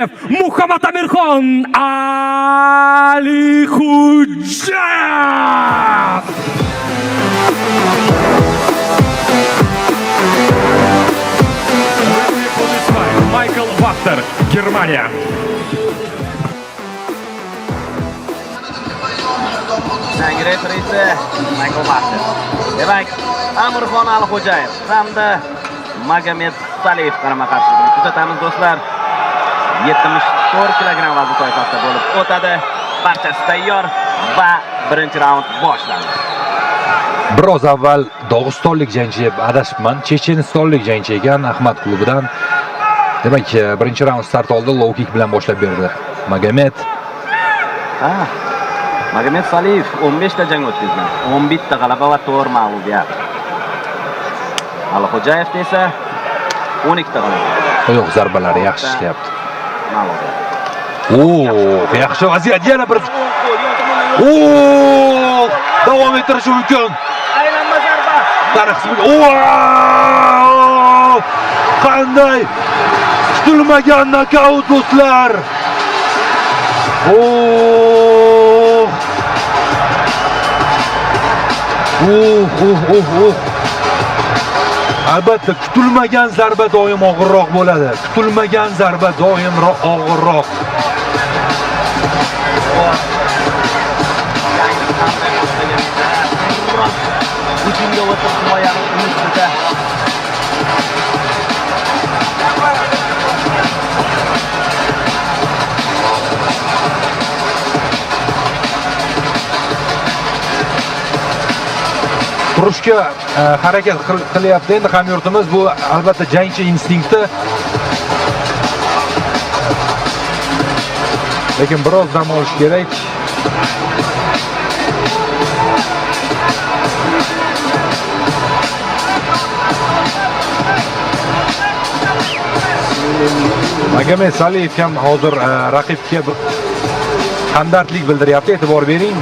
Muhammad Amirxon Alixo'jayev. Michael Wachter, Germaniya. Yangi referisi Michael Wachter. Demak, Amirxon Alixo'jayev hamda Magomed Saliyev qarama-qarshiligini kuzatamiz do'stlar. 74 kilogramm vazn toifasida bo'lib o'tadi. Barchasi tayyor va birinchi raund boshlandi. Biroz avval Dog'istonlik jangchi, adashibman, Chechenistonlik jangchi ekan, Ahmad klubidan. Demak, birinchi raund start oldi, low kick bilan boshlab berdi. Magomed. Magomed Saliyev 15 ta jang o'tkazgan. 11 ta g'alaba va 4 mag'lubiyat. Alixo'jayev esa 12 ta g'alaba. Oyoq zarbalari yaxshi ishlayapti. Mag'lubiyat. Yaxshi vaziyat, yana bir. Davom ettirish mumkin. Aylanma zarba. Qanday kutilmagan nokaut do'stlar. Albatta, kutilmagan zarba doim og'irroq bo'ladi. Kutilmagan zarba doim og'irroq. Hujumga o'tib himoyani unutdi. Turishga harakat qilyapti endi hamyurtimiz. Bu albatta jangchi instinkti. Lekin biroz dam olish kerak. Magomed Saliyev ham hozir raqibga hamdardlik bildiryapti, e'tibor bering.